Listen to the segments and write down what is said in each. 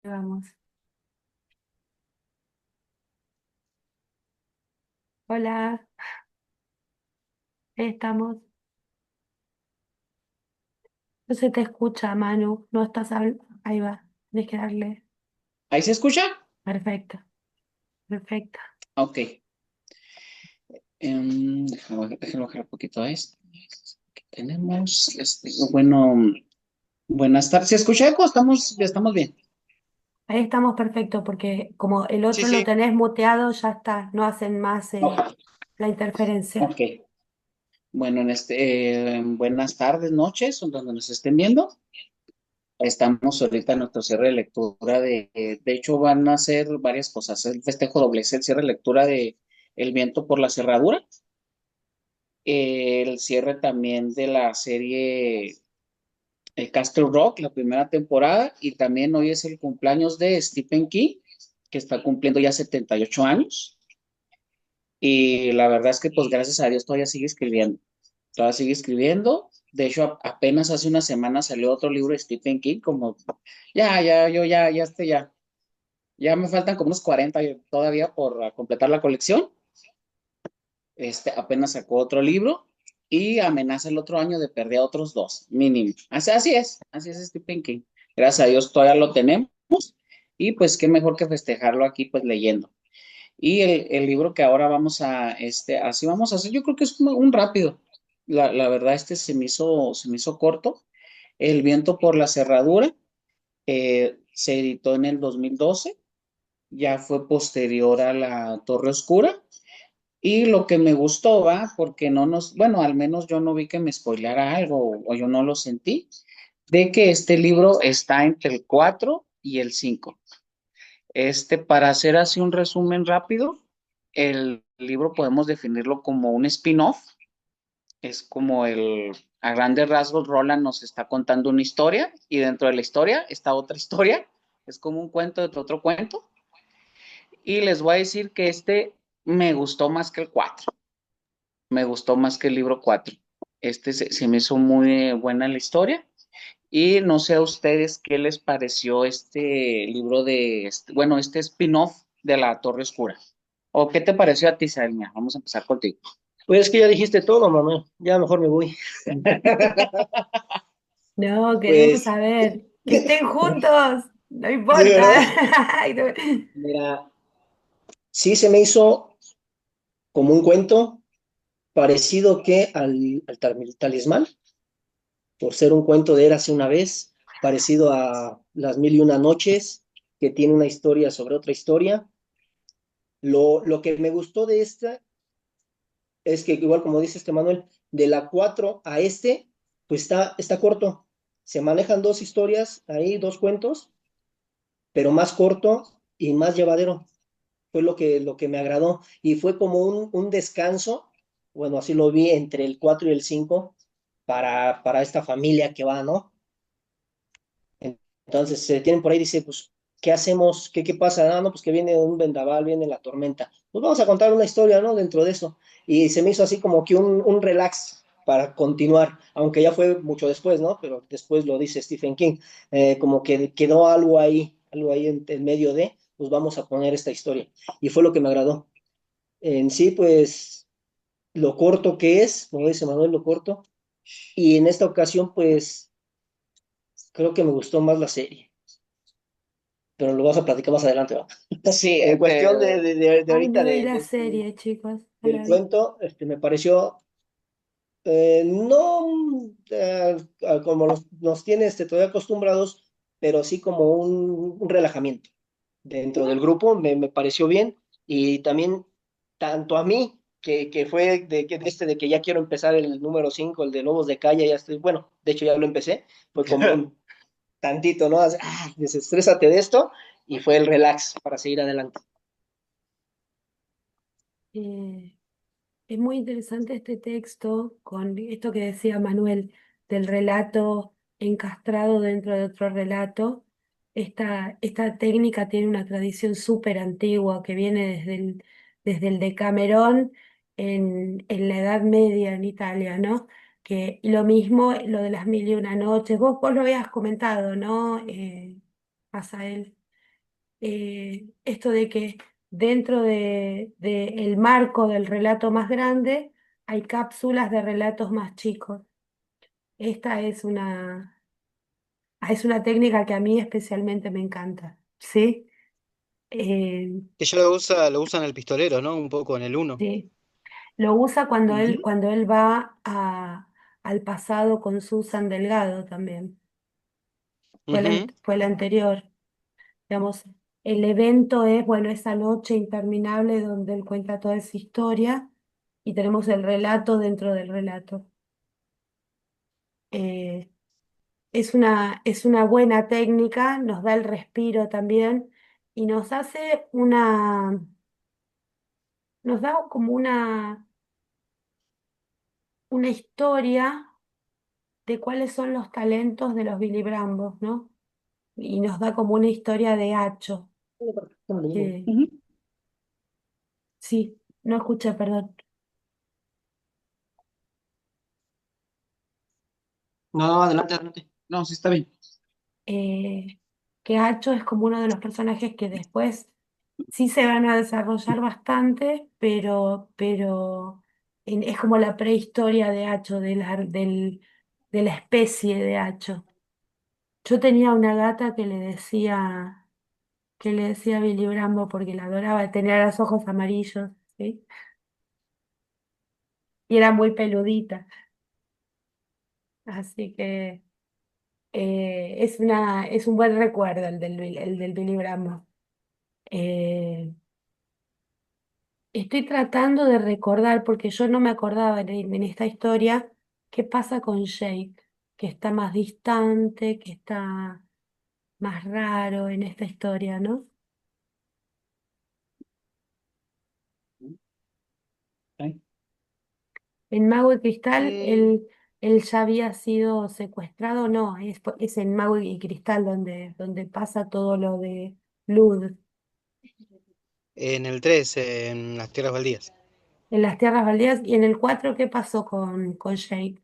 Vamos. Hola, estamos. No se te escucha, Manu. No estás hablando. Ahí va. Tienes que darle. ¿Ahí se escucha? Perfecto, perfecto. Ok. Déjame bajar un poquito a esto. Aquí tenemos, bueno, buenas tardes. ¿Se escucha eco? Estamos bien. Ahí estamos perfecto porque como el Sí, otro lo sí. tenés muteado, ya está. No hacen más Ok. la interferencia. Ok. Bueno, buenas tardes, noches, donde nos estén viendo. Estamos ahorita en nuestro cierre de lectura de hecho, van a hacer varias cosas. El festejo doble es el cierre de lectura de El viento por la cerradura. El cierre también de la serie el Castle Rock, la primera temporada, y también hoy es el cumpleaños de Stephen King, que está cumpliendo ya 78 años, y la verdad es que pues gracias a Dios todavía sigue escribiendo, de hecho apenas hace una semana salió otro libro de Stephen King, como ya me faltan como unos 40 todavía por completar la colección, apenas sacó otro libro, y amenaza el otro año de perder a otros dos, mínimo. Así es Stephen King. Gracias a Dios todavía lo tenemos y pues qué mejor que festejarlo aquí pues leyendo. Y el libro que ahora así vamos a hacer, yo creo que es un rápido. La verdad, se me hizo corto. El viento por la cerradura se editó en el 2012, ya fue posterior a la Torre Oscura. Y lo que me gustó, va, porque bueno, al menos yo no vi que me spoilara algo o yo no lo sentí, de que este libro está entre el 4 y el 5. Para hacer así un resumen rápido, el libro podemos definirlo como un spin-off, es como a grandes rasgos, Roland nos está contando una historia y dentro de la historia está otra historia, es como un cuento de otro cuento, y les voy a decir que me gustó más que el 4. Me gustó más que el libro 4. Se me hizo muy buena la historia. Y no sé a ustedes qué les pareció este libro bueno, este spin-off de La Torre Oscura. ¿O qué te pareció a ti, Salma? Vamos a empezar contigo. Pues es que ya dijiste todo, mamá. Ya mejor me voy. No, queremos Pues, saber. Que estén juntos. No de importa. verdad. Ay, no. Mira, sí se me hizo como un cuento parecido que al talismán, por ser un cuento de Érase una vez, parecido a Las Mil y Una Noches, que tiene una historia sobre otra historia. Lo que me gustó de esta es que, igual como dice Manuel, de la 4 a pues está corto. Se manejan dos historias ahí, dos cuentos, pero más corto y más llevadero. Fue lo que me agradó y fue como un descanso, bueno, así lo vi entre el 4 y el 5 para esta familia que va, ¿no? Entonces se tienen por ahí, dice, pues, ¿qué hacemos? ¿Qué pasa? Ah, no, pues que viene un vendaval, viene la tormenta. Pues vamos a contar una historia, ¿no? Dentro de eso. Y se me hizo así como que un relax para continuar, aunque ya fue mucho después, ¿no? Pero después lo dice Stephen King, como que quedó algo ahí en medio de, pues vamos a poner esta historia. Y fue lo que me agradó. En sí, pues, lo corto que es, como dice Manuel, lo corto. Y en esta ocasión, pues, creo que me gustó más la serie, pero lo vamos a platicar más adelante, ¿va? Sí, En cuestión de Ay, ahorita no vi la serie, chicos. No del la vi. cuento, me pareció, no como nos tiene todavía acostumbrados, pero sí como un relajamiento dentro del grupo, me pareció bien. Y también, tanto a mí, que fue de que ya quiero empezar el número 5 el de Lobos de Calle, ya estoy, bueno, de hecho ya lo empecé, fue como un tantito, ¿no? Desestrésate de esto, y fue el relax para seguir adelante. Eh, Es muy interesante este texto con esto que decía Manuel del relato encastrado dentro de otro relato. Esta técnica tiene una tradición súper antigua que viene desde el Decamerón en la Edad Media en Italia, ¿no? Que y lo mismo, lo de las mil y una noches, vos lo habías comentado, ¿no? Asael? esto de que dentro de el marco del relato más grande hay cápsulas de relatos más chicos. Esta es una técnica que a mí especialmente me encanta, ¿sí? Eh, Que ya lo usan el pistolero, ¿no? Un poco en el uno. sí. Lo usa Ujú. cuando él va al pasado con Susan Delgado también. Ujú. Fue el anterior. Digamos, el evento es, bueno, esa noche interminable donde él cuenta toda esa historia y tenemos el relato dentro del relato. Eh, es una buena técnica, nos da el respiro también y nos hace nos da como una historia de cuáles son los talentos de los Billy Brambos, ¿no? Y nos da como una historia de Hacho. que- Ujú. sí, no escuché, perdón. No, adelante, adelante. No, sí está bien. eh, que Hacho es como uno de los personajes que después sí se van a desarrollar bastante, pero es como la prehistoria de Hacho, de la especie de Hacho. Yo tenía una gata que le decía Billy Brambo porque la adoraba, tenía los ojos amarillos, ¿sí? Y era muy peludita, así que es un buen recuerdo el del Billy Brambo. Eh, Estoy tratando de recordar, porque yo no me acordaba en esta historia, qué pasa con Jake, que está más distante, que está más raro en esta historia, ¿no? Ay, En Mago y Cristal, Mm, él ya había sido secuestrado, no, es en Mago y Cristal donde pasa todo lo de Lud, en el 3, en las tierras baldías. en las Tierras Baldías, y en el 4 ¿qué pasó con Jake?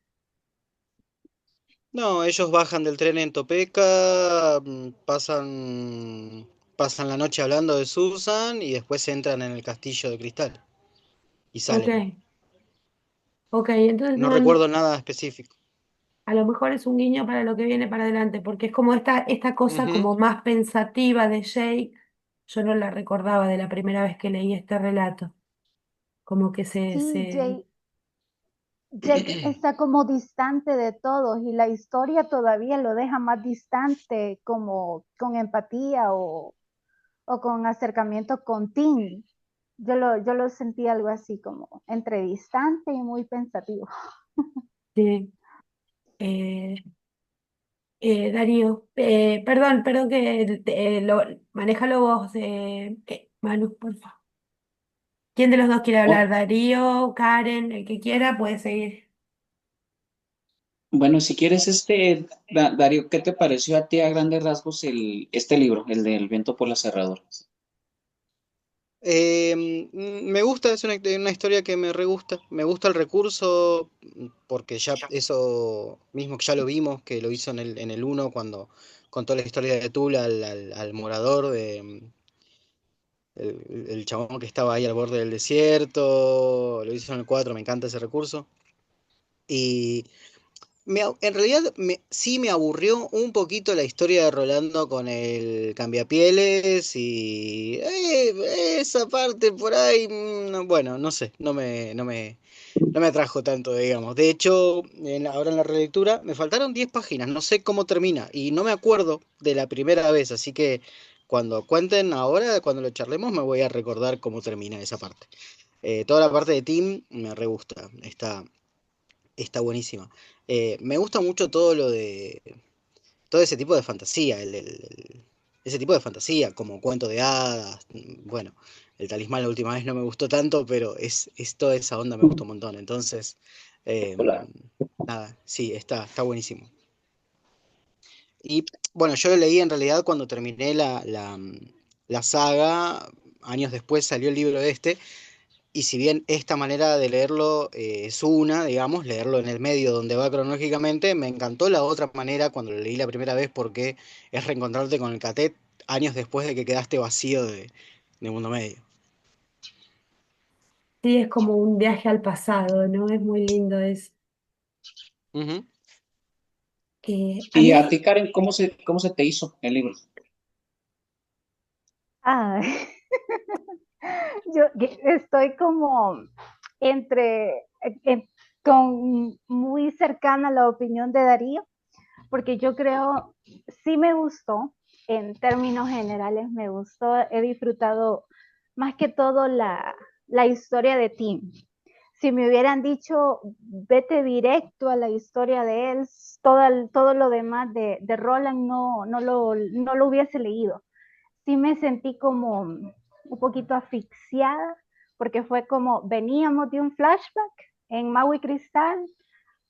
No, ellos bajan del tren en Topeka, pasan la noche hablando de Susan y después entran en el castillo de cristal y Ok, salen. ok, entonces No no, recuerdo nada específico. a lo mejor es un guiño para lo que viene para adelante, porque es como esta cosa Ujú. como más pensativa de Jake, yo no la recordaba de la primera vez que leí este relato, como que Sí, Jake está como distante de todos y la historia todavía lo deja más distante, como con empatía o con acercamiento con Tim. Yo lo sentí algo así como entre distante y muy pensativo. sí, eh, Darío, perdón que manéjalo vos, Manu, por favor. ¿Quién de los dos quiere hablar? oh, Darío, Karen, el que quiera puede seguir. bueno, si quieres, Darío, ¿qué te pareció a ti a grandes rasgos este libro, el del viento por la cerradura? Me gusta, es una historia que me re gusta. Me gusta el recurso, porque ya eso mismo que ya lo vimos, que lo hizo en el uno cuando contó la historia de Tula al morador, el chabón que estaba ahí al borde del desierto. Lo hizo en el 4, me encanta ese recurso. Y en realidad sí me aburrió un poquito la historia de Rolando con el cambiapieles y esa parte por ahí, bueno, no sé, no me atrajo tanto, digamos. De hecho, ahora en la relectura me faltaron 10 páginas, no sé cómo termina y no me acuerdo de la primera vez, así que cuando cuenten ahora, cuando lo charlemos, me voy a recordar cómo termina esa parte. Toda la parte de Tim me re gusta, está buenísima. Me gusta mucho todo ese tipo de fantasía, ese tipo de fantasía, como cuento de hadas. Bueno, el talismán la última vez no me gustó tanto, pero es toda esa onda me gustó un montón. Entonces, eh, Hola. nada, sí, está buenísimo. Y bueno, yo lo leí en realidad cuando terminé la saga, años después salió el libro este. Y si bien esta manera de leerlo es una, digamos, leerlo en el medio donde va cronológicamente, me encantó la otra manera cuando lo leí la primera vez porque es reencontrarte con el catet años después de que quedaste vacío de Mundo Medio. Sí, es como un viaje al pasado, ¿no? Es muy lindo eso. Ujú. A Y a mí, ti, Karen, cómo se te hizo el libro? Ah, estoy como entre, con muy cercana a la opinión de Darío, porque yo creo, sí me gustó, en términos generales me gustó, he disfrutado más que todo la historia de Tim. Si me hubieran dicho, vete directo a la historia de él, todo lo demás de Roland no lo hubiese leído. Sí me sentí como un poquito asfixiada, porque fue como veníamos de un flashback en Maui Cristal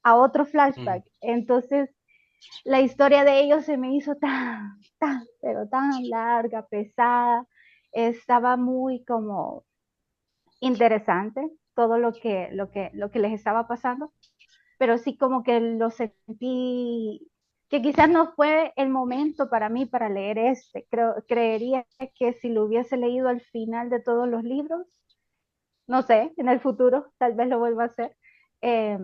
a otro Ujú. flashback. Entonces, la historia de ellos se me hizo pero tan larga, pesada. Estaba muy como interesante todo lo que les estaba pasando, pero sí como que lo sentí que quizás no fue el momento para mí para leer este. Creería que si lo hubiese leído al final de todos los libros, no sé, en el futuro tal vez lo vuelva a hacer, eh,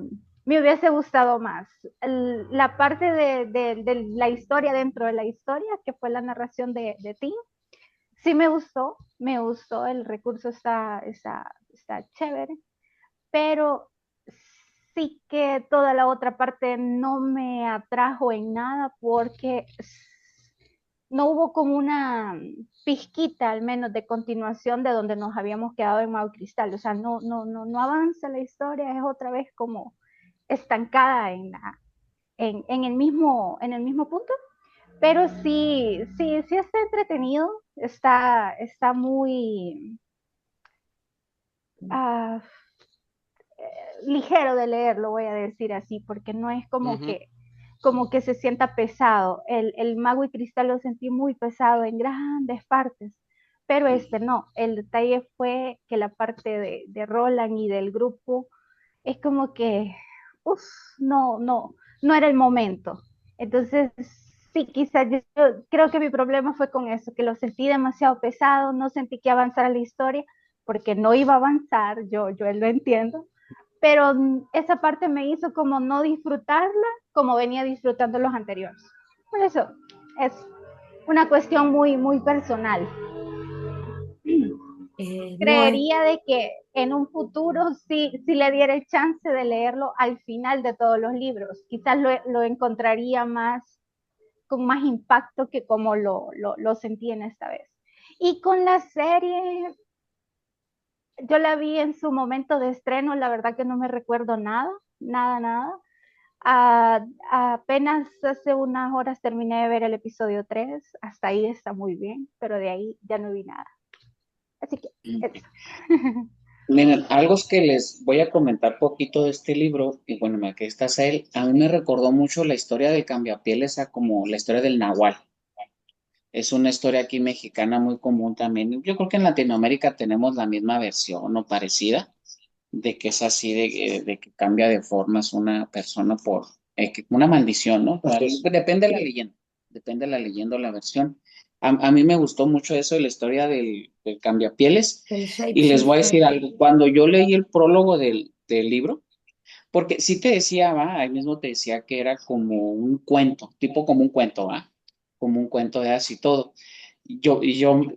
me hubiese gustado más. La parte de la historia dentro de la historia, que fue la narración de Tim, sí me gustó, el recurso está chévere, pero sí que toda la otra parte no me atrajo en nada porque no hubo como una pizquita al menos de continuación de donde nos habíamos quedado en Mau Cristal. O sea, no avanza la historia, es otra vez como estancada en el mismo punto. Pero sí está entretenido, está muy uh, ligero de leer, lo voy a decir así, porque no es Ujú. como que se sienta pesado. El Mago y Cristal lo sentí muy pesado en grandes partes, pero este no. El detalle fue que la parte de Roland y del grupo es como que, uff, no era el momento. Entonces, sí, quizás yo creo que mi problema fue con eso, que lo sentí demasiado pesado, no sentí que avanzara la historia, porque no iba a avanzar, yo lo entiendo, pero esa parte me hizo como no disfrutarla como venía disfrutando los anteriores. Por eso es una cuestión muy personal. no es, Creería de que en un futuro sí le diera el chance de leerlo al final de todos los libros. Quizás lo encontraría más, con más impacto que como lo sentí en esta vez. Y con la serie, yo la vi en su momento de estreno, la verdad que no me recuerdo nada. A, apenas hace unas horas terminé de ver el episodio 3, hasta ahí está muy bien, pero de ahí ya no vi nada. Así que eso. Miren, algo es que les voy a comentar poquito de este libro, y bueno, aquí está él. A mí me recordó mucho la historia del Cambiapieles, a como la historia del Nahual. Es una historia aquí mexicana muy común también. Yo creo que en Latinoamérica tenemos la misma versión o parecida, de que es así, de que cambia de formas una persona por una maldición, ¿no? Así es. Depende de la leyenda, depende de la leyenda o la versión. A mí me gustó mucho eso de la historia del cambiapieles, el y les voy a shapeshifter. decir algo. Cuando yo leí el prólogo del libro, porque sí te decía, va, ahí mismo te decía que era como un cuento, tipo como un cuento, va, como un cuento de así todo.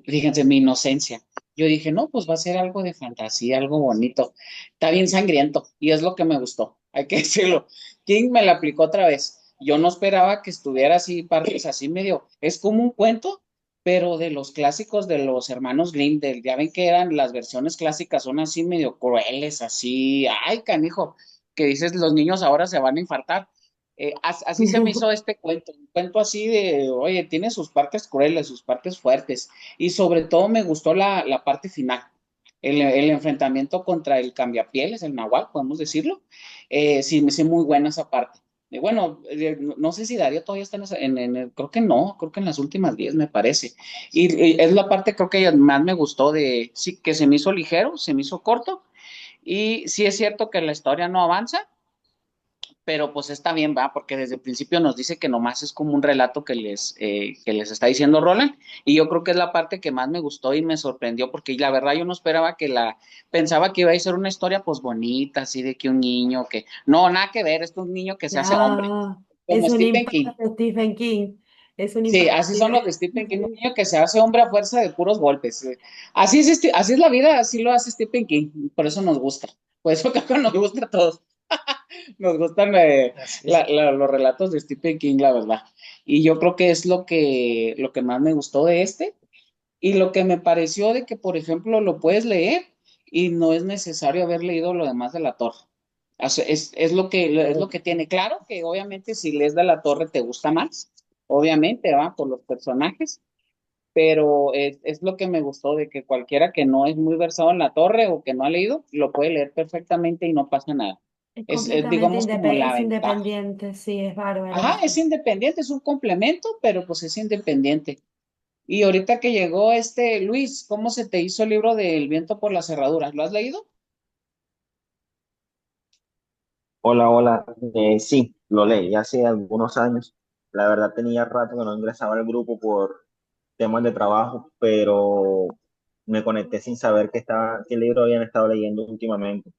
Fíjense, mi inocencia. Yo dije, no, pues va a ser algo de fantasía, algo bonito. Está bien sangriento, y es lo que me gustó, hay que decirlo. King me la aplicó otra vez. Yo no esperaba que estuviera así, partes así medio. Es como un cuento, pero de los clásicos de los hermanos Grimm, ya ven que eran las versiones clásicas, son así medio crueles, así, ay, canijo, que dices, los niños ahora se van a infartar. Así se me hizo este cuento, un cuento así de, oye, tiene sus partes crueles, sus partes fuertes, y sobre todo me gustó la parte final, el enfrentamiento contra el cambiapieles, el nahual, podemos decirlo. Sí, me hice muy buena esa parte. Bueno, no sé si Darío todavía está creo que no, creo que en las últimas 10 me parece. Y es la parte creo que más me gustó sí, que se me hizo ligero, se me hizo corto, y sí es cierto que la historia no avanza, pero pues está bien, va, porque desde el principio nos dice que nomás es como un relato que les está diciendo Roland, y yo creo que es la parte que más me gustó y me sorprendió, porque la verdad yo no esperaba pensaba que iba a ser una historia pues bonita, así de que un niño no, nada que ver, esto es un niño que se hace hombre, No, como es un Stephen impacto King. de Stephen King. Es un Sí, impacto. así son los de Stephen King, un niño que se hace hombre a fuerza de puros golpes. Así es la vida, así lo hace Stephen King, por eso nos gusta, por eso creo que nos gusta a todos. Nos gustan Así es. los relatos de Stephen King, la verdad. Y yo creo que es lo que más me gustó de este. Y lo que me pareció de que, por ejemplo, lo puedes leer y no es necesario haber leído lo demás de la torre. O sea, es lo que tiene. Claro que obviamente si lees de la torre te gusta más, obviamente, va, por los personajes, pero es lo que me gustó de que cualquiera que no es muy versado en la torre o que no ha leído, lo puede leer perfectamente y no pasa nada. Es Es completamente digamos como la es ventaja. independiente, sí, es bárbaro Ajá, eso. es independiente, es un complemento, pero pues es independiente. Y ahorita que llegó este Luis, ¿cómo se te hizo el libro del viento por las cerraduras? ¿Lo has leído? Hola, hola. Sí, lo leí hace algunos años. La verdad tenía rato que no ingresaba al grupo por temas de trabajo, pero me conecté sin saber qué libro habían estado leyendo últimamente.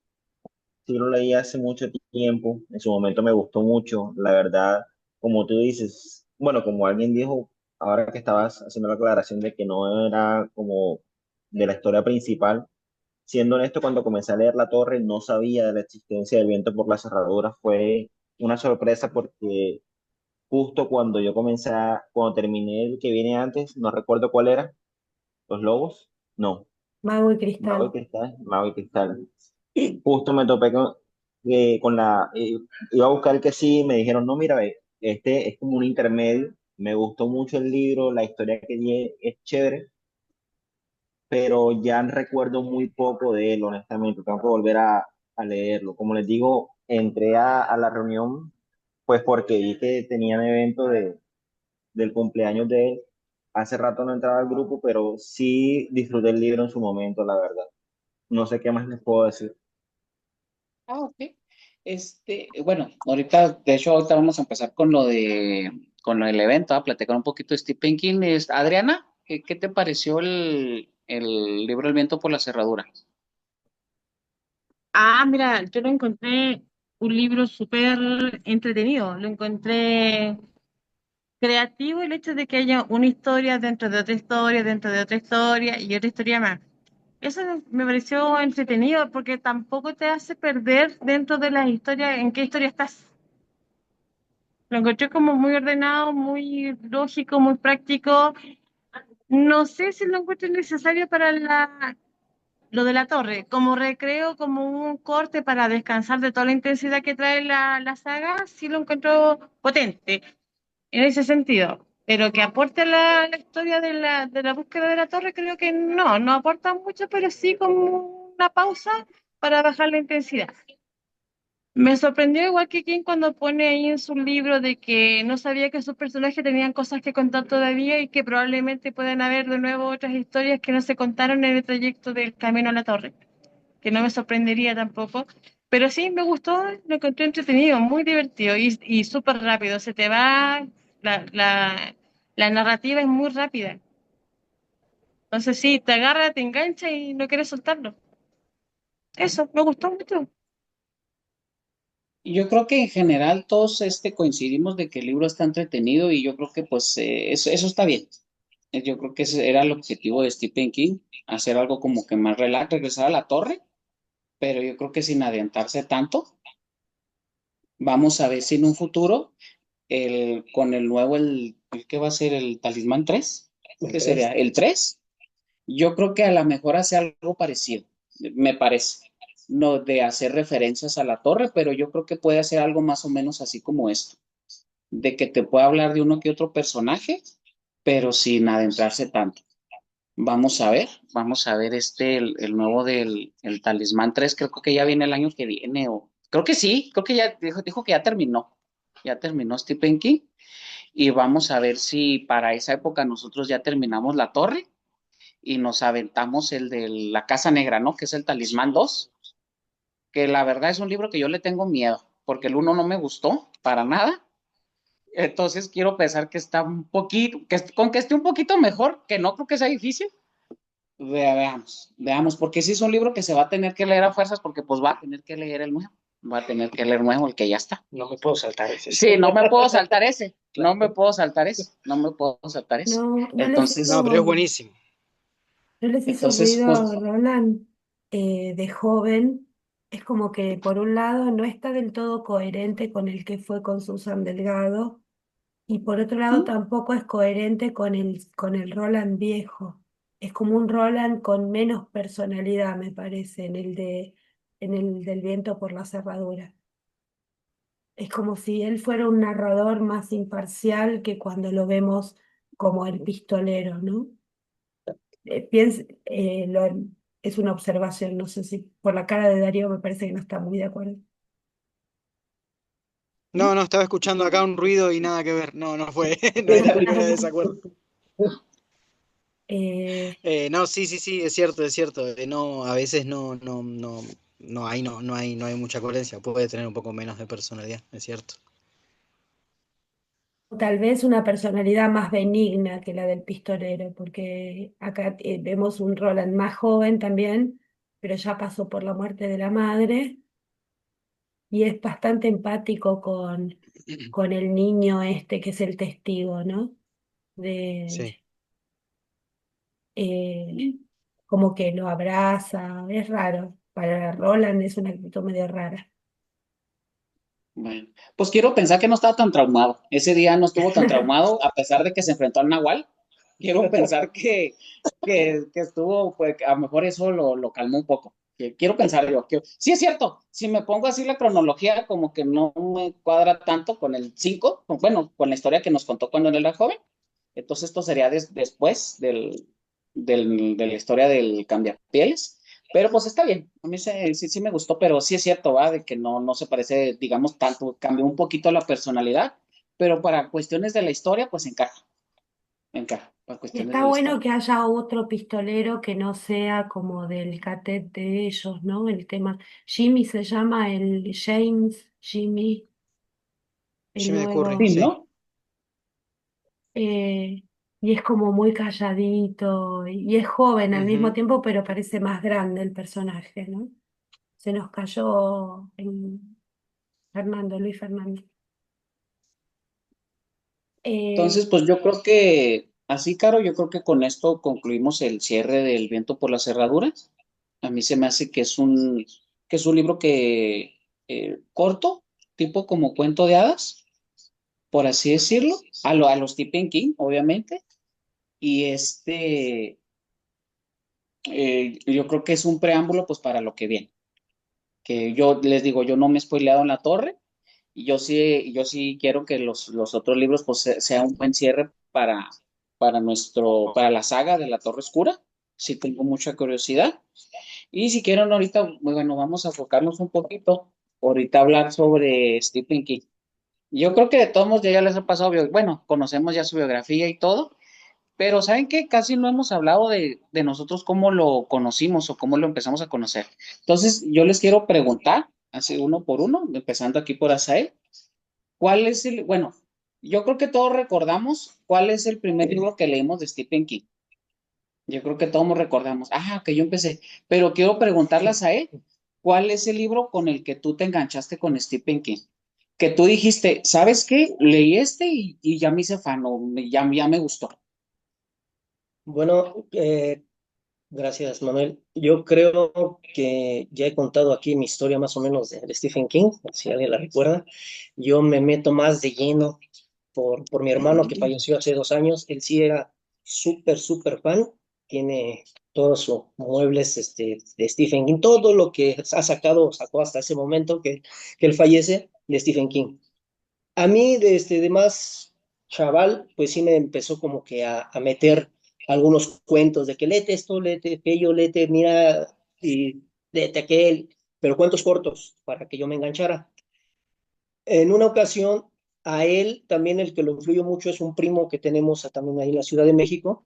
Sí, lo leí hace mucho tiempo. En su momento me gustó mucho. La verdad, como tú dices, bueno, como alguien dijo, ahora que estabas haciendo la aclaración de que no era como de la historia principal. Siendo honesto, cuando comencé a leer La Torre, no sabía de la existencia del viento por las cerraduras. Fue una sorpresa porque justo cuando cuando terminé el que viene antes, no recuerdo cuál era, Los Lobos, no, Mago y Mago y Cristal. Cristal, Mago y Cristal. Justo me topé iba a buscar el que sí, me dijeron, no, mira, ve, este es como un intermedio. Me gustó mucho el libro, la historia que tiene es chévere, pero ya recuerdo muy poco de él, honestamente. Tengo que volver a leerlo. Como les digo, entré a la reunión, pues porque vi que tenían evento del cumpleaños de él. Hace rato no entraba al grupo, pero sí disfruté el libro en su momento, la verdad. No sé qué más les puedo decir. Ah, ok. Bueno, ahorita, de hecho, ahorita vamos a empezar con lo del evento, a platicar un poquito de Stephen King. Adriana, ¿qué te pareció el libro El viento por la cerradura? Ah, mira, yo lo encontré un libro súper entretenido, lo encontré creativo el hecho de que haya una historia dentro de otra historia, dentro de otra historia y otra historia más. Eso me pareció entretenido porque tampoco te hace perder dentro de las historias en qué historia estás. Lo encontré como muy ordenado, muy lógico, muy práctico. No sé si lo encuentro necesario para lo de la torre, como recreo, como un corte para descansar de toda la intensidad que trae la saga, sí lo encuentro potente en ese sentido. Pero que aporte a la historia de la búsqueda de la torre, creo que no, no aporta mucho, pero sí como una pausa para bajar la intensidad. Me sorprendió igual que King cuando pone ahí en su libro de que no sabía que sus personajes tenían cosas que contar todavía y que probablemente pueden haber de nuevo otras historias que no se contaron en el trayecto del camino a la torre, que no me sorprendería tampoco. Pero sí, me gustó, lo encontré entretenido, muy divertido y súper rápido. Se te va, la, la, la narrativa es muy rápida. Entonces sí, te agarra, te engancha y no quieres soltarlo. Eso, me gustó mucho. Y yo creo que en general todos coincidimos de que el libro está entretenido y yo creo que pues eso está bien. Yo creo que ese era el objetivo de Stephen King, hacer algo como que más relax, regresar a la torre, pero yo creo que sin adentrarse tanto. Vamos a ver si en un futuro, con el nuevo, ¿qué va a ser? ¿El Talismán 3? ¿Qué sería? ¿El 3? Yo creo que a lo mejor hace algo parecido, me parece. No de hacer referencias a la torre, pero yo creo que puede hacer algo más o menos así como esto, de que te pueda hablar de uno que otro personaje, pero sin adentrarse tanto. Vamos a ver el nuevo el Talismán 3 creo que ya viene el año que viene, o creo que sí, creo que ya dijo que ya terminó Stephen King, y vamos a ver si para esa época nosotros ya terminamos La Torre y nos aventamos el de la Casa Negra, ¿no? Que es el Talismán 2 que la verdad es un libro que yo le tengo miedo. porque el uno no me gustó para nada. Entonces quiero pensar que está un poquito, con que esté un poquito mejor, que no creo que sea difícil. Veamos, porque sí es un libro que se va a tener que leer a fuerzas, porque pues va a tener que leer el nuevo, va a tener que leer nuevo, el que ya está. No me puedo saltar ese. Sí, no me puedo saltar ese, Claro. no me puedo saltar ese, no me puedo saltar ese. No, Entonces, No, pero es buenísimo. no les hizo entonces, pues, ruido Roland de joven. Es como que por un lado no está del todo coherente con el que fue con Susan Delgado y por otro lado tampoco es coherente con el Roland viejo. Es como un Roland con menos personalidad, me parece, en el del viento por la cerradura. Es como si él fuera un narrador más imparcial que cuando lo vemos como el pistolero, ¿no? Es una observación, no sé si por la cara de Darío me parece que no está muy de acuerdo. No, no, estaba escuchando acá un ruido y nada que ver. No, no fue, no es la primera desacuerdo. Eh, No, sí, sí, sí, es cierto, es cierto. No, a veces no hay mucha coherencia. Puede tener un poco menos de personalidad, es cierto. Tal vez una personalidad más benigna que la del pistolero, porque acá vemos un Roland más joven también, pero ya pasó por la muerte de la madre y es bastante empático con el niño este que es el testigo, ¿no? Sí. De, eh, como que lo abraza, es raro. Para Roland es una actitud medio rara. bueno, pues quiero pensar que no estaba tan traumado. Ese día no estuvo tan traumado, a pesar de que se enfrentó al Nahual. Quiero pensar que estuvo, pues a lo mejor eso lo calmó un poco. Quiero pensar yo. Sí, es cierto. Si me pongo así la cronología, como que no me cuadra tanto con el 5, bueno, con la historia que nos contó cuando él era joven. Entonces, esto sería después de la historia del cambiapieles. Pero pues está bien, a mí sí me gustó, pero sí es cierto, ¿va? De que no se parece, digamos, tanto, cambió un poquito la personalidad, pero para cuestiones de la historia, pues encaja, para Y cuestiones está de la bueno historia. que haya otro pistolero que no sea como del catet de ellos, ¿no? El tema. Jimmy se llama el James, Jimmy, el Jimmy de Curry, nuevo. Sí, sí. ¿no? eh, y es como muy calladito y es joven al mismo Ujú. tiempo, pero parece más grande el personaje, ¿no? Se nos cayó en Luis Fernando. Eh, Entonces, pues yo creo que, así, Caro, yo creo que con esto concluimos el cierre del Viento por la Cerradura. A mí se me hace que es un libro corto, tipo como cuento de hadas, por así decirlo, a los Stephen King, obviamente. Y yo creo que es un preámbulo pues para lo que viene. Que yo les digo, yo no me he spoileado en la torre y yo sí quiero que los otros libros pues sea un buen cierre para la saga de la Torre Oscura. Sí tengo mucha curiosidad. Y si quieren ahorita, bueno, vamos a enfocarnos un poquito, ahorita a hablar sobre Stephen King. Yo creo que de todos modos ya les ha pasado, bueno, conocemos ya su biografía y todo, pero ¿saben qué? Casi no hemos hablado de nosotros cómo lo conocimos o cómo lo empezamos a conocer. Entonces, yo les quiero preguntar, así uno por uno, empezando aquí por Asael, bueno, yo creo que todos recordamos cuál es el primer libro que leímos de Stephen King. Yo creo que todos recordamos, que yo empecé, pero quiero preguntarles a él, ¿cuál es el libro con el que tú te enganchaste con Stephen King? Que tú dijiste, ¿sabes qué? Leí este y ya me hice fan o ya me gustó. Bueno, gracias, Manuel. Yo creo que ya he contado aquí mi historia más o menos de Stephen King, si alguien la recuerda. Yo me meto más de lleno por mi hermano que falleció hace 2 años. Él sí era súper, súper fan. Tiene todos sus muebles de Stephen King, todo lo que sacó hasta ese momento que él fallece de Stephen King. A mí, de más chaval, pues sí me empezó como que a meter algunos cuentos de que léete esto, léete aquello, léete, mira, y léete aquel, pero cuentos cortos para que yo me enganchara. En una ocasión, a él también el que lo influyó mucho es un primo que tenemos también ahí en la Ciudad de México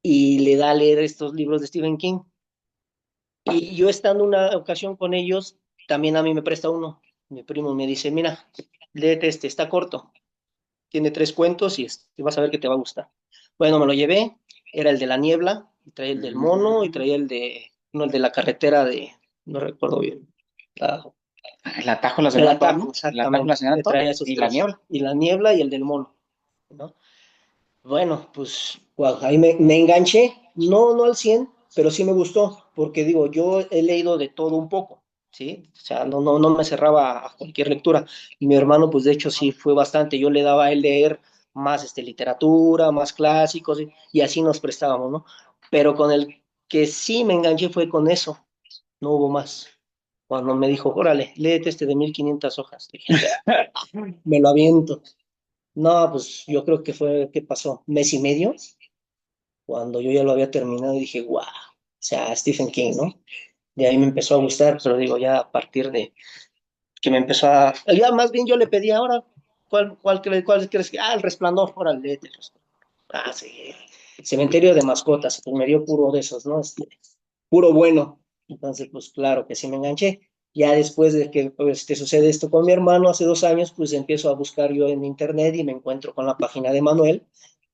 y le da a leer estos libros de Stephen King. Y yo estando una ocasión con ellos, también a mí me presta uno. Mi primo me dice, mira, léete este, está corto, tiene 3 cuentos y vas a ver que te va a gustar. Bueno, me lo llevé, era el de la niebla, y traía el del mono y traía no, el de la carretera no recuerdo bien. La- El atajo de la el señora Todd, atajo, ¿no? El atajo de la exactamente. señora Le Todd traía esos y la tres. niebla. Y la niebla y el del mono, ¿no? Bueno, pues guau, ahí me enganché, no al 100, pero sí me gustó, porque digo, yo he leído de todo un poco, ¿sí? O sea, no me cerraba a cualquier lectura. Y mi hermano, pues de hecho sí fue bastante, yo le daba a él leer más literatura, más clásicos, y así nos prestábamos, ¿no? Pero con el que sí me enganché fue con eso, no hubo más. Cuando me dijo, órale, léete este de 1500 hojas, dije, me lo aviento. No, pues yo creo que fue, ¿qué pasó? ¿Mes y medio? Cuando yo ya lo había terminado y dije, wow, o sea, Stephen King, ¿no? De ahí me empezó a gustar, pero digo, ya a partir de que me empezó a... Ya más bien yo le pedí ahora, ¿cuál crees que? Ah, El Resplandor, órale, léete El Resplandor. Ah, sí, Cementerio de Mascotas, pues me dio puro de esos, ¿no? Puro bueno. Entonces, pues claro que sí me enganché. Ya después de que pues, sucede esto con mi hermano hace 2 años, pues empiezo a buscar yo en internet y me encuentro con la página de Manuel.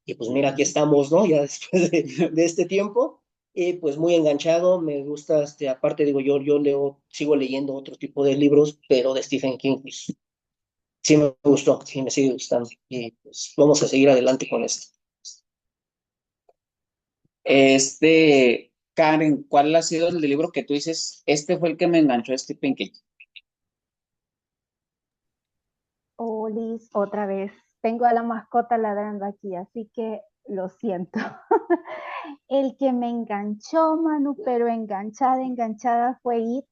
Y pues mira, aquí estamos, ¿no? Ya después de este tiempo. Y pues muy enganchado, me gusta, aparte digo, yo leo, sigo leyendo otro tipo de libros, pero de Stephen King, pues sí me gustó, sí me sigue gustando. Y pues vamos a seguir adelante con esto. Karen, ¿cuál ha sido el libro que tú dices? Este fue el que me enganchó a Stephen King. Oh, Liz, otra vez. Tengo a la mascota ladrando aquí, así que lo siento. El que me enganchó, Manu, pero enganchada, enganchada fue It.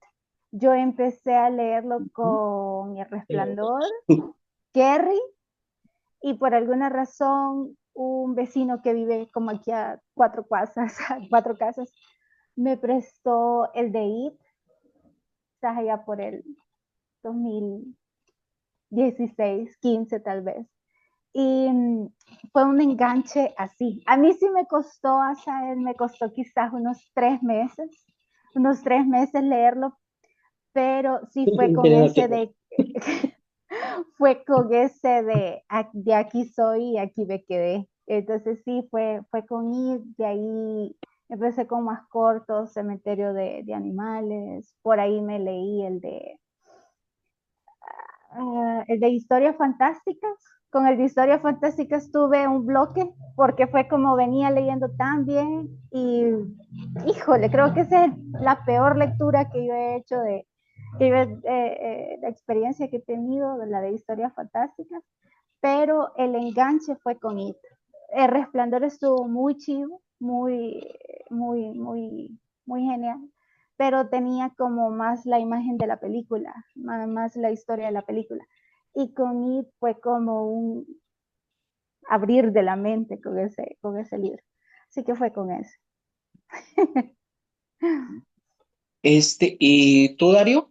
Yo empecé a leerlo con El Resplandor, Kerry, y por alguna razón un vecino que vive como aquí a 4 casas, cuatro casas, me prestó el de It, estás allá por el 2016, 15 tal vez. Y fue un enganche así. A mí sí me costó, Asael, me costó quizás unos 3 meses leerlo, pero sí fue con Teniendo ese tiempo. de, fue con ese de aquí soy y aquí me quedé. Entonces sí, fue con ir, de ahí empecé con más cortos, Cementerio de Animales, por ahí me leí el de Historias Fantásticas. Con el de Historias Fantásticas tuve un bloque porque fue como venía leyendo tan bien y híjole, creo que esa es la peor lectura que yo he hecho la experiencia que he tenido de la de Historias Fantásticas, pero el enganche fue con It. El Resplandor estuvo muy chido, muy genial, pero tenía como más la imagen de la película, más la historia de la película. Y con It fue como un abrir de la mente con ese libro. Así que fue con ese. ¿Y tú, Darío?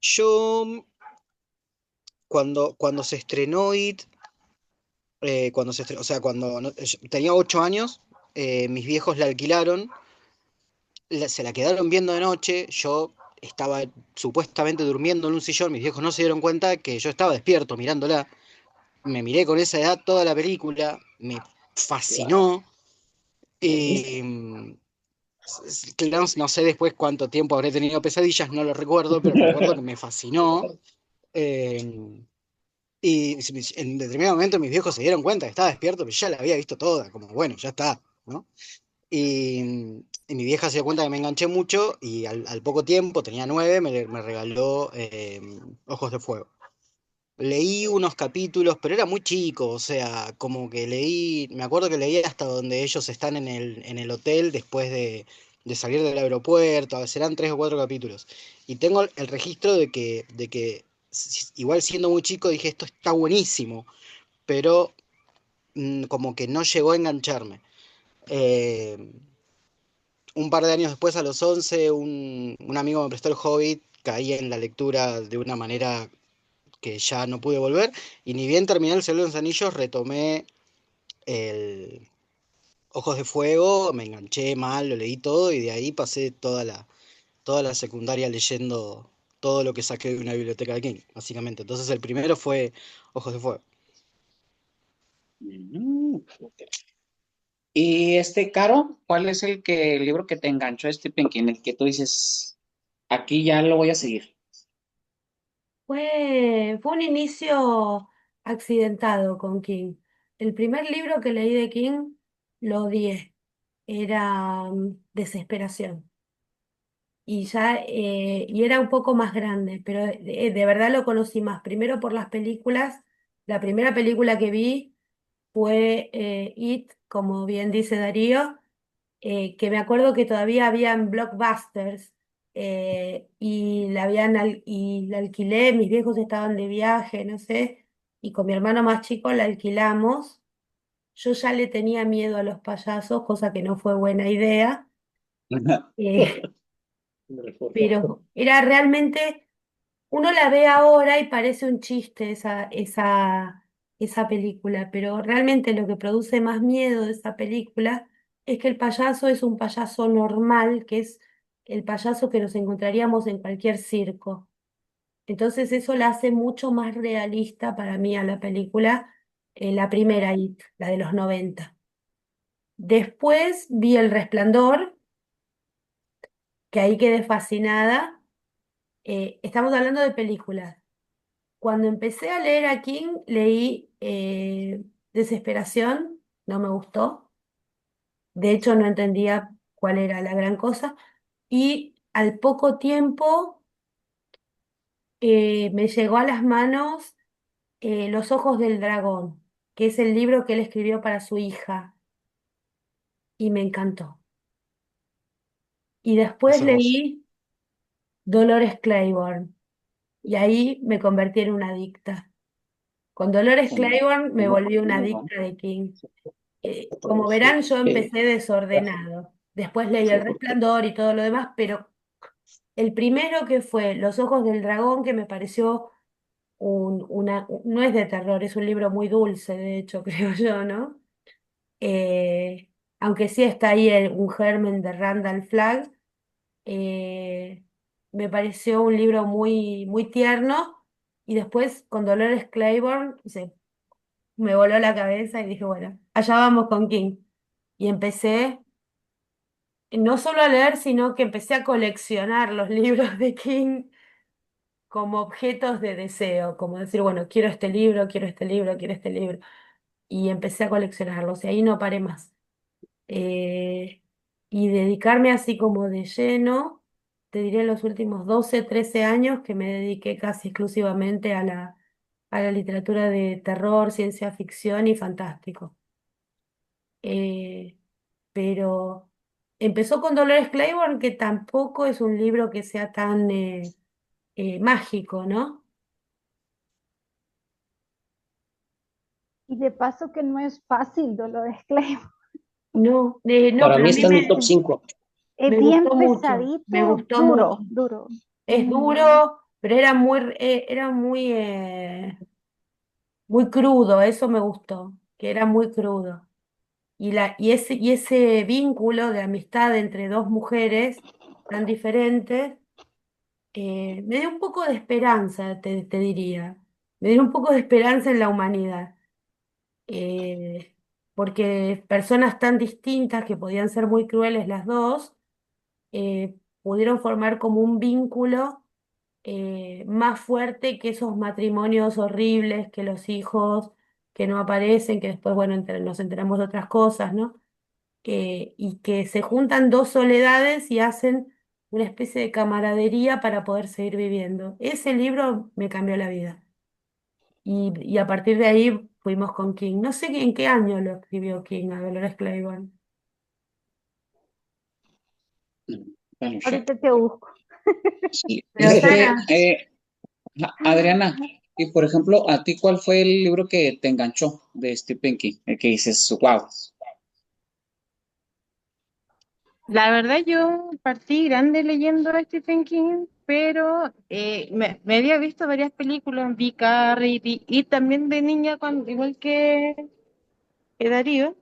Yo, cuando se estrenó It, o sea, cuando yo tenía 8 años, mis viejos la alquilaron, se la quedaron viendo de noche, yo estaba supuestamente durmiendo en un sillón, mis viejos no se dieron cuenta que yo estaba despierto mirándola, me miré con esa edad toda la película, me fascinó, y claro, no sé después cuánto tiempo habré tenido pesadillas, no lo recuerdo, pero recuerdo que me fascinó. eh, y en determinado momento mis viejos se dieron cuenta que estaba despierto, pero ya la había visto toda, como bueno, ya está, ¿no? Y mi vieja se dio cuenta que me enganché mucho y al poco tiempo, tenía 9, me regaló Ojos de Fuego. Leí unos capítulos, pero era muy chico, o sea, como que leí, me acuerdo que leí hasta donde ellos están en el hotel después de salir del aeropuerto, a veces eran 3 o 4 capítulos. Y tengo el registro de que igual siendo muy chico dije, esto está buenísimo, pero como que no llegó a engancharme. Eh, un par de años después, a los 11, un amigo me prestó el Hobbit, caí en la lectura de una manera que ya no pude volver, y ni bien terminé el Señor de los Anillos, retomé el Ojos de Fuego, me enganché mal, lo leí todo, y de ahí pasé toda toda la secundaria leyendo todo lo que saqué de una biblioteca de King, básicamente. Entonces el primero fue Ojos de Fuego. Mm, Y Caro, ¿cuál es el libro que te enganchó de Stephen King? El que tú dices, aquí ya lo voy a seguir. Fue un inicio accidentado con King. El primer libro que leí de King lo odié. Era Desesperación. Y era un poco más grande, pero de verdad lo conocí más. Primero por las películas. La primera película que vi fue It, como bien dice Darío, que me acuerdo que todavía habían blockbusters, y la alquilé, mis viejos estaban de viaje, no sé, y con mi hermano más chico la alquilamos. Yo ya le tenía miedo a los payasos, cosa que no fue buena idea, eh, pero era realmente, uno la ve ahora y parece un chiste esa película, pero realmente lo que produce más miedo de esa película es que el payaso es un payaso normal, que es el payaso que nos encontraríamos en cualquier circo. Entonces eso la hace mucho más realista para mí a la película, la primera It, la de los 90. Después vi El Resplandor, que ahí quedé fascinada. Estamos hablando de películas. Cuando empecé a leer a King, leí Desesperación, no me gustó. De hecho, no entendía cuál era la gran cosa. Y al poco tiempo me llegó a las manos Los ojos del dragón, que es el libro que él escribió para su hija, y me encantó. Y después Es hermoso. leí Dolores Claiborne, y ahí me convertí en una adicta. Con Dolores Claiborne me volví una adicta de King. Como verán, yo empecé desordenado. Después leí El Resplandor y todo lo demás, pero el primero que fue Los ojos del dragón, que me pareció no es de terror, es un libro muy dulce, de hecho, creo yo, ¿no? Eh, Aunque sí está ahí un germen de Randall Flagg, eh, me pareció un libro muy, muy tierno. Y después con Dolores Claiborne me voló la cabeza y dije, bueno, allá vamos con King. Y empecé no solo a leer, sino que empecé a coleccionar los libros de King como objetos de deseo, como decir, bueno, quiero este libro, quiero este libro, quiero este libro. Y empecé a coleccionarlos y ahí no paré más. Eh, y dedicarme así como de lleno, te diré los últimos 12 13 años que me dediqué casi exclusivamente a la literatura de terror, ciencia ficción y fantástico. Eh, pero empezó con Dolores Claiborne, que tampoco es un libro que sea tan mágico, ¿no? Y de paso que no es fácil, Dolores Claiborne. No, no, Para pero mí a mí está en mi top 5. Es me bien gustó mucho, me pesadito, gustó mucho. duro, duro. Es Mm. duro, pero era muy crudo, eso me gustó, que era muy crudo. Y ese vínculo de amistad entre dos mujeres tan diferentes, me dio un poco de esperanza, te diría. Me dio un poco de esperanza en la humanidad. eh, Porque personas tan distintas que podían ser muy crueles las dos, pudieron formar como un vínculo más fuerte que esos matrimonios horribles, que los hijos que no aparecen, que después, bueno, nos enteramos de otras cosas, ¿no? Y que se juntan dos soledades y hacen una especie de camaradería para poder seguir viviendo. Ese libro me cambió la vida. Y a partir de ahí fuimos con King. No sé en qué año lo escribió King a Dolores Claiborne. Bueno, Ahorita te busco. sí. Pero Sara, Adriana, y por ejemplo, ¿a ti cuál fue el libro que te enganchó de Stephen King? El que dices, wow. La verdad yo partí grande leyendo a Stephen King, pero me había visto varias películas, vi Carrie, y también de niña, igual que Darío,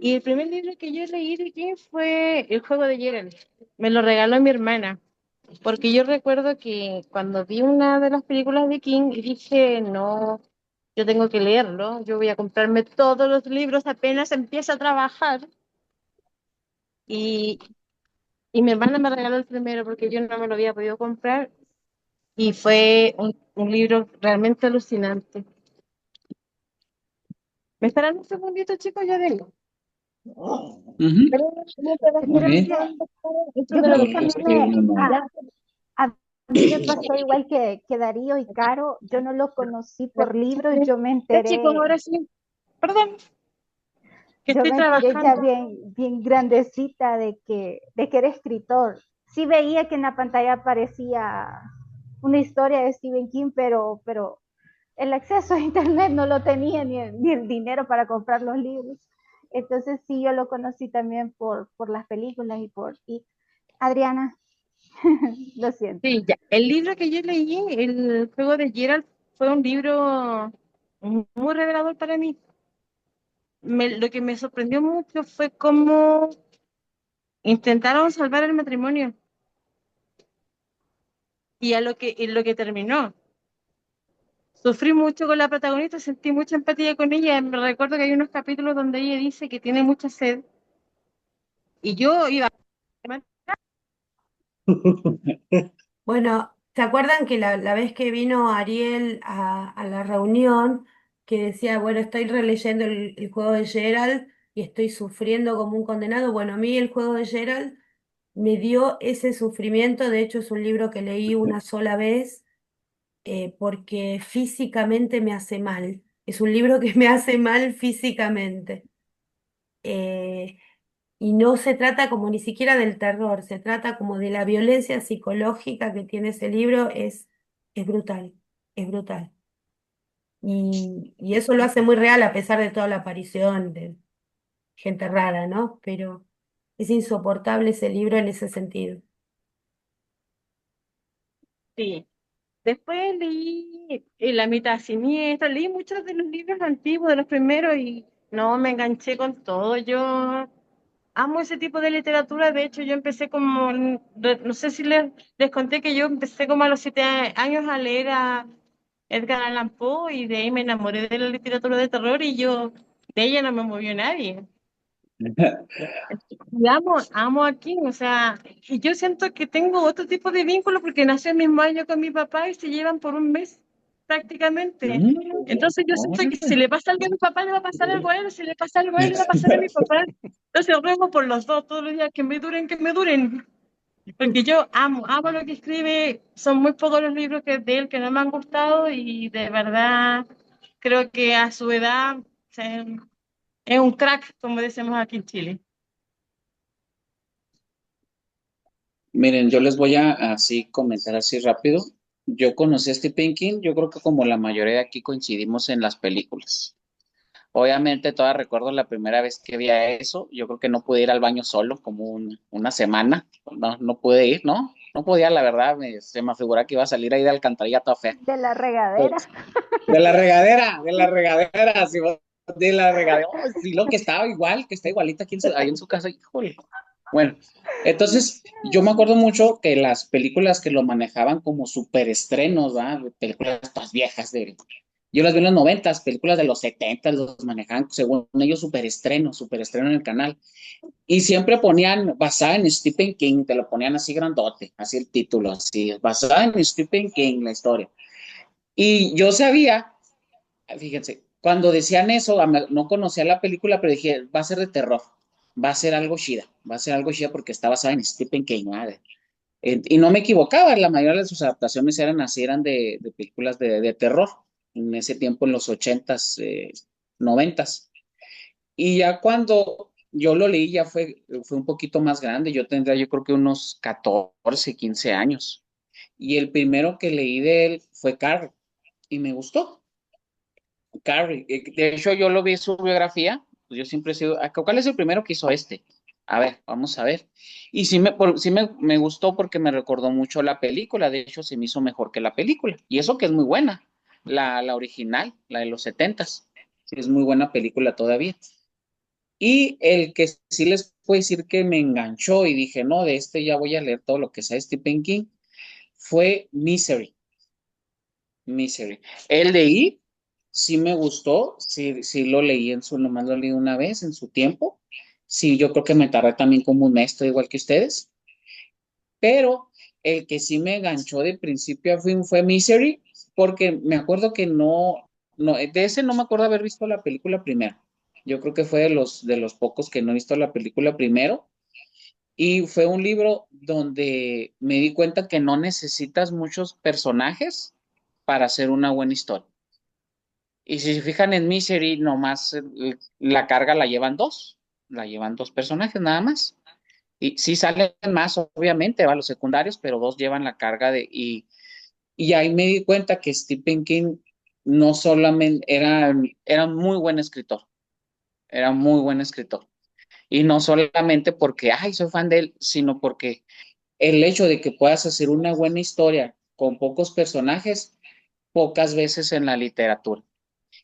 Y el primer libro que yo leí de King fue El juego de Geralt. Me lo regaló mi hermana. Porque yo recuerdo que cuando vi una de las películas de King dije, no, yo tengo que leerlo, yo voy a comprarme todos los libros apenas empiece a trabajar. Y, y mi hermana me regaló el primero porque yo no me lo había podido comprar y fue un libro realmente alucinante. ¿Me esperan un segundito, chicos? Ya vengo. Ujú. Pero, ¿cómo te vas a Muy ir bien. dentro Yo de creo los que a Es mí que libros? uno no. a mí me pasó igual que Darío y Caro. Yo no lo conocí por libros, Ya, chicos, ahora sí. Perdón, que yo estoy me enteré ya trabajando. bien grandecita de que era escritor. Sí veía que en la pantalla aparecía una historia de Stephen King, pero el acceso a internet no lo tenía ni el dinero para comprar los libros. Entonces sí, yo lo conocí también por las películas y Adriana, lo siento. Sí, ya. El libro que yo leí, El juego de Geralt, fue un libro muy revelador para mí. Lo que me sorprendió mucho fue cómo intentaron salvar el matrimonio y en lo que terminó. Sufrí mucho con la protagonista, sentí mucha empatía con ella. Me recuerdo que hay unos capítulos donde ella dice que tiene mucha sed y yo iba a... Bueno, ¿se acuerdan que la vez que vino Ariel a la reunión, que decía, bueno, estoy releyendo el juego de Gerald y estoy sufriendo como un condenado? Bueno, a mí el juego de Gerald me dio ese sufrimiento, de hecho es un libro que leí una sola vez porque físicamente me hace mal, es un libro que me hace mal físicamente. Eh, y no se trata como ni siquiera del terror, se trata como de la violencia psicológica que tiene ese libro, es brutal, es brutal. Y eso lo hace muy real a pesar de toda la aparición de gente rara, ¿no? Pero es insoportable ese libro en ese sentido. Sí. Después leí La mitad siniestra, leí muchos de los libros antiguos, de los primeros, y no, me enganché con todo. Yo amo ese tipo de literatura. De hecho, yo empecé como, no sé si les conté que yo empecé como a los 7 años a leer a Edgar Allan Poe y de ahí me enamoré de la literatura de terror y yo, de ella no me movió nadie. Y amo a King, o sea, y yo siento que tengo otro tipo de vínculo porque nació el mismo año con mi papá y se llevan por un mes prácticamente. Entonces yo siento que si Órale. le pasa algo a mi papá, le va a pasar algo a él, si le pasa algo a él, le va a pasar a mi papá. Entonces ruego por los dos todos los días que me duren, porque yo amo lo que escribe. Son muy pocos los libros de él que no me han gustado y de verdad creo que a su edad es un crack, como decimos aquí en Chile. Miren, yo les voy a así comentar así rápido. Yo conocí a Stephen King, yo creo que como la mayoría de aquí coincidimos en las películas. Obviamente, todavía recuerdo la primera vez que vi a eso. Yo creo que no pude ir al baño solo, como una semana. No, no pude ir, ¿no? No podía, la verdad. Se me figura que iba a salir ahí de alcantarilla toda fea. De la regadera. De la regadera, sí, de la regadera. Oh, sí, lo que estaba igual, que está igualita aquí ahí en su casa. Híjole. Bueno, entonces yo me acuerdo mucho que las películas que lo manejaban como superestrenos, ¿verdad? Películas todas viejas yo las vi en los 90, películas de los 70 los manejaban, según ellos, superestreno en el canal. Y siempre ponían, basada en Stephen King, te lo ponían así grandote, así el título, así, basada en Stephen King, la historia. Y yo sabía, fíjense, cuando decían eso, no conocía la película, pero dije, va a ser de terror, va a ser algo chida porque está basada en Stephen King, ¿vale? Y no me equivocaba, la mayoría de sus adaptaciones eran así, eran de películas de terror, en ese tiempo en los 80s, 90s. Y ya cuando yo lo leí, ya fue un poquito más grande, yo tendría yo creo que unos 14 15 años. Y el primero que leí de él fue Carrie, y me gustó. Carrie, de hecho yo lo vi en su biografía, pues yo siempre he sido, ¿cuál es el primero que hizo este? A ver, vamos a ver. Y sí me gustó porque me recordó mucho la película, de hecho se me hizo mejor que la película, y eso que es muy buena, la original, la de los 70s, es muy buena película todavía. Y el que sí les puedo decir que me enganchó y dije, no, de este ya voy a leer todo lo que sea de Stephen King, fue Misery. Misery. El de It sí me gustó, sí, sí lo leí nomás lo leí una vez en su tiempo. Sí, yo creo que me tardé también como un mes, estoy igual que ustedes. Pero el que sí me enganchó de principio a fin fue Misery, porque me acuerdo que de ese no me acuerdo haber visto la película primero. Yo creo que fue de los pocos que no he visto la película primero. Y fue un libro donde me di cuenta que no necesitas muchos personajes para hacer una buena historia. Y si se fijan en Misery, nomás la carga la llevan dos personajes nada más. Y sí salen más, obviamente, los secundarios, pero dos llevan la carga y ahí me di cuenta que Stephen King no solamente era un muy buen escritor, era muy buen escritor. Y no solamente porque, ay, soy fan de él, sino porque el hecho de que puedas hacer una buena historia con pocos personajes, pocas veces en la literatura.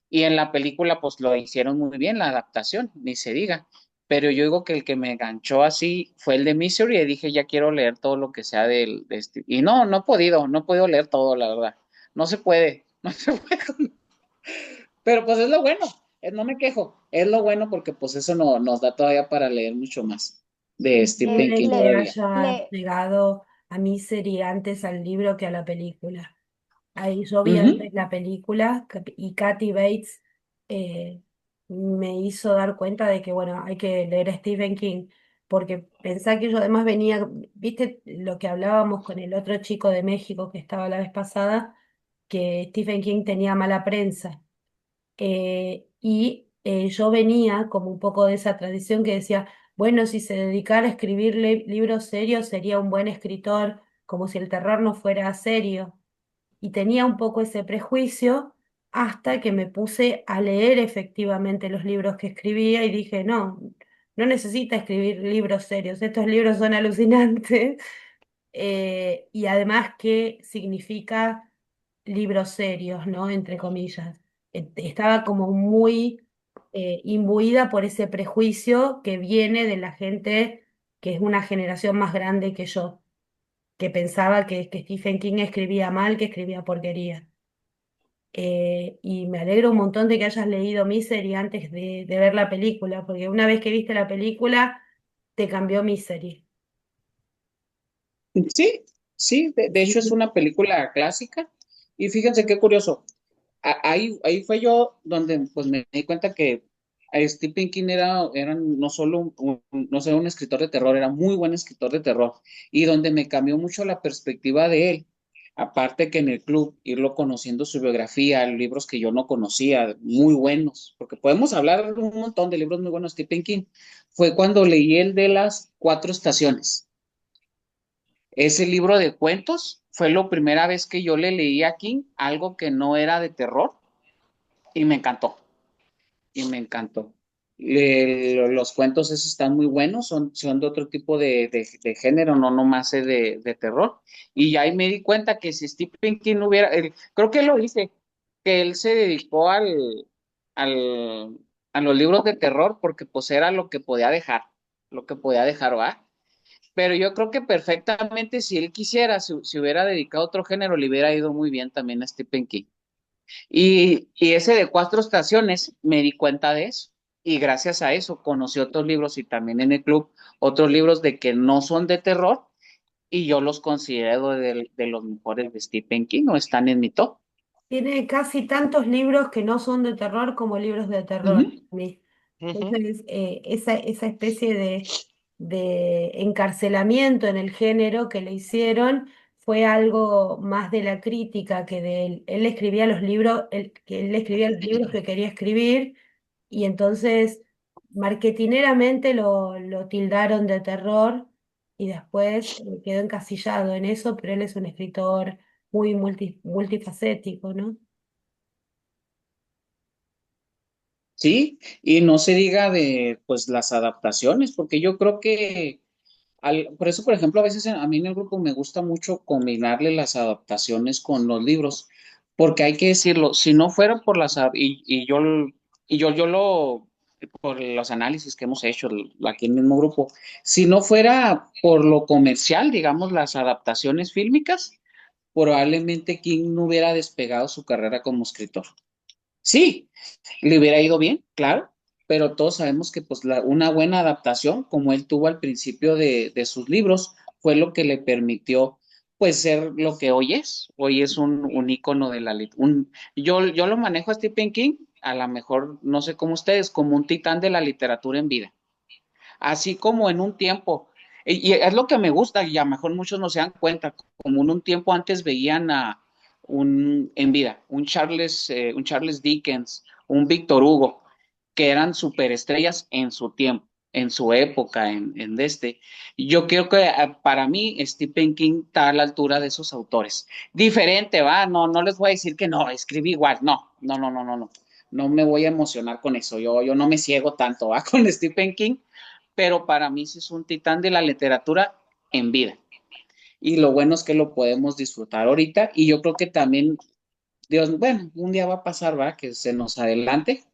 Y en la película, pues lo hicieron muy bien, la adaptación, ni se diga. Pero yo digo que el que me enganchó así fue el de Misery y dije, ya quiero leer todo lo que sea de este. Y no he podido leer todo, la verdad. No se puede, no se puede. Pero pues es lo bueno, no me quejo. Es lo bueno porque pues eso nos da todavía para leer mucho más de Stephen Increíble King que todavía. haya le, llegado a Misery antes al libro que a la película. Ahí yo vi Ujú. antes la película y Kathy Bates eh, me hizo dar cuenta de que, bueno, hay que leer a Stephen King, porque pensá que yo además venía, viste lo que hablábamos con el otro chico de México que estaba la vez pasada, que Stephen King tenía mala prensa. Yo venía como un poco de esa tradición que decía, bueno, si se dedicara a escribir libros serios sería un buen escritor, como si el terror no fuera serio. Y tenía un poco ese prejuicio hasta que me puse a leer efectivamente los libros que escribía y dije, no, no necesita escribir libros serios, estos libros son alucinantes. Y además, ¿qué significa libros serios, ¿no? Entre comillas. Estaba como muy imbuida por ese prejuicio que viene de la gente que es una generación más grande que yo, que pensaba que Stephen King escribía mal, que escribía porquería. Y me alegro un montón de que hayas leído Misery antes de ver la película, porque una vez que viste la película, te cambió Misery. Sí, sí, de hecho es Sí. una película clásica. Y fíjense qué curioso. Ahí fue yo donde pues me di cuenta que Stephen King era no solo no sé, un escritor de terror, era muy buen escritor de terror. Y donde me cambió mucho la perspectiva de él. Aparte que en el club, irlo conociendo su biografía, libros que yo no conocía, muy buenos, porque podemos hablar de un montón de libros muy buenos de Stephen King. Fue cuando leí el de las cuatro estaciones. Ese libro de cuentos fue la primera vez que yo le leí a King algo que no era de terror y me encantó, y me encantó. Los cuentos esos están muy buenos, son de otro tipo de género, no nomás de terror. Y ahí me di cuenta que si Stephen King hubiera, creo que él lo dice, que él se dedicó al, a los libros de terror porque pues era lo que podía dejar, ¿va? Pero yo creo que perfectamente si él quisiera, si hubiera dedicado a otro género, le hubiera ido muy bien también a Stephen King. Y ese de cuatro estaciones, me di cuenta de eso. Y gracias a eso conocí otros libros y también en el club otros libros de que no son de terror y yo los considero de los mejores de Stephen King o están en mi top. Tiene casi tantos libros que no son de terror como libros de terror. Ujú. ¿Sí? Ujú. Entonces, esa especie de encarcelamiento en el género que le hicieron fue algo más de la crítica que de él. Él escribía los libros, que él escribía los libros que quería escribir y entonces marketineramente lo tildaron de terror y después quedó encasillado en eso, pero él es un escritor muy multifacético, ¿no? Sí, y no se diga de pues las adaptaciones, porque yo creo que por eso, por ejemplo, a veces a mí en el grupo me gusta mucho combinarle las adaptaciones con los libros, porque hay que decirlo, si no fuera por y yo por los análisis que hemos hecho aquí en el mismo grupo. Si no fuera por lo comercial, digamos, las adaptaciones fílmicas, probablemente King no hubiera despegado su carrera como escritor. Sí, le hubiera ido bien, claro, pero todos sabemos que pues una buena adaptación, como él tuvo al principio de sus libros, fue lo que le permitió pues ser lo que hoy es. Hoy es un ícono de la yo lo manejo a Stephen King, a lo mejor, no sé cómo ustedes, como un titán de la literatura en vida. Así como en un tiempo, y es lo que me gusta, y a lo mejor muchos no se dan cuenta, como en un tiempo antes veían a en vida, un Charles Dickens, un Víctor Hugo, que eran superestrellas en su tiempo, en su época, en este. Yo creo que para mí Stephen King está a la altura de esos autores. Diferente, ¿va? No, no les voy a decir que no, escribí igual, no, no, no, no, no, no. No me voy a emocionar con eso, yo no me ciego tanto, ¿va? Con Stephen King, pero para mí sí es un titán de la literatura en vida. Y lo bueno es que lo podemos disfrutar ahorita y yo creo que también, Dios, bueno, un día va a pasar, ¿va? Que se nos adelante,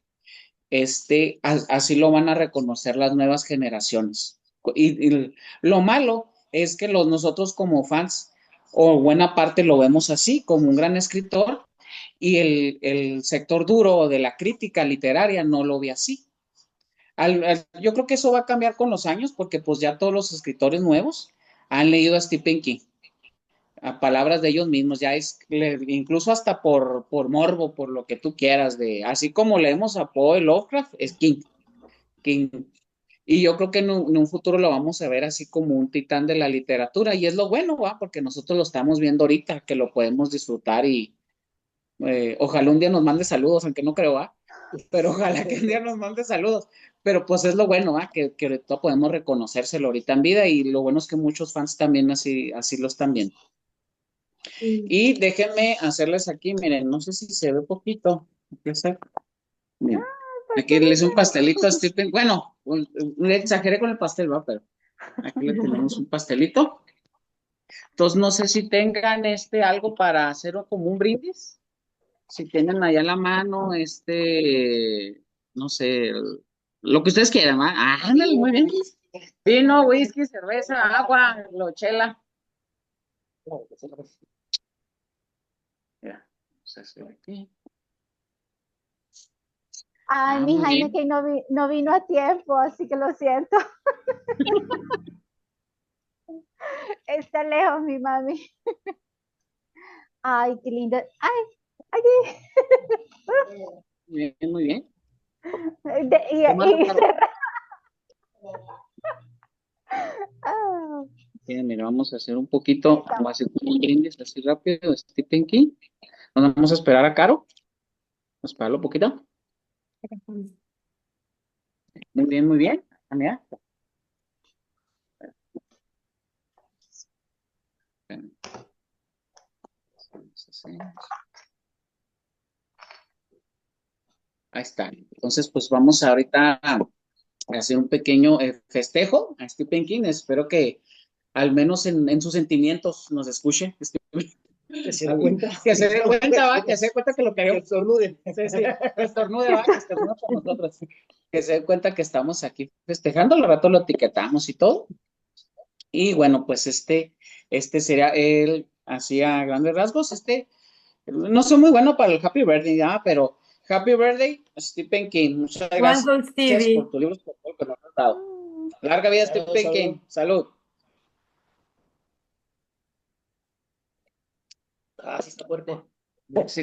así lo van a reconocer las nuevas generaciones. Y lo malo es que nosotros como fans, o buena parte lo vemos así, como un gran escritor, y el sector duro de la crítica literaria no lo ve así. Yo creo que eso va a cambiar con los años porque pues ya todos los escritores nuevos han leído a Stephen King, a palabras de ellos mismos, ya es incluso hasta por morbo, por lo que tú quieras, así como leemos a Poe Lovecraft, es King, King. Y yo creo que en un futuro lo vamos a ver así como un titán de la literatura y es lo bueno, ¿va? Porque nosotros lo estamos viendo ahorita, que lo podemos disfrutar y ojalá un día nos mande saludos, aunque no creo, ¿va? Pero ojalá que un día nos mande saludos. Pero pues es lo bueno, ¿va? Que ahorita podemos reconocérselo ahorita en vida y lo bueno es que muchos fans también así lo están viendo. Sí. Y déjenme hacerles aquí, miren, no sé si se ve poquito. Miren, aquí les hice un pastelito a Stephen. Bueno, le exageré con el pastel, ¿va? Pero aquí le tenemos un pastelito. Entonces no sé si tengan algo para hacer como un brindis. Si tienen allá a la mano, no sé, lo que ustedes quieran, ¿va? Ah, ándale, muy bien. Vino, whisky, cerveza, agua, chela. Mira, vamos a hacer aquí. Ay, mi Muy Jaime bien. que no vino a tiempo, así que lo siento. Está lejos mi mami. Ay, qué linda. Ay, aquí. Muy bien, muy bien. De- y, Tómalo, y Caro. cerra- Ah, Bien, mira, vamos a hacer un poquito, vamos a hacer un brindis así rápido, Stephen King. Nos vamos a esperar a Caro. Vamos a esperarlo un poquito. Muy bien, muy bien. Ah, mira. Ahí está. Entonces, pues vamos ahorita a hacer un pequeño festejo a Stephen King. Espero que al menos en sus sentimientos nos escuche. Que se dé cuenta. Que se dé cuenta, va, que se dé cuenta que lo Que queremos. estornude. Sí, sí, que estornude, va, que estornude con nosotros. Que se dé cuenta que estamos aquí festejando, al rato lo etiquetamos y todo. Y bueno, pues sería el, así a grandes rasgos, no soy muy bueno para el Happy Birthday, pero Happy Birthday, Stephen King. Muchas Juan con gracias por Stevie. tu libro, por todo lo que nos has dado. Larga vida, Stephen King. Salud. Ah, sí está fuerte. Sí,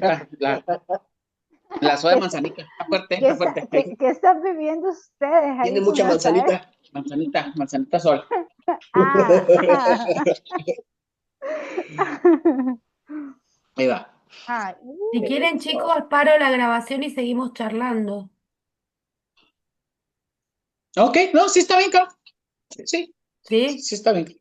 la soda de manzanita. Está fuerte, ¿Qué, está fuerte. qué están bebiendo ustedes Tiene ahí con mucha esa, manzanita. Manzanita sol. Ah, Ahí va. ah, Si quieren, chicos, paro la grabación y seguimos charlando. Ok, no, sí está bien, Carlos. Sí, ¿Sí? sí está bien.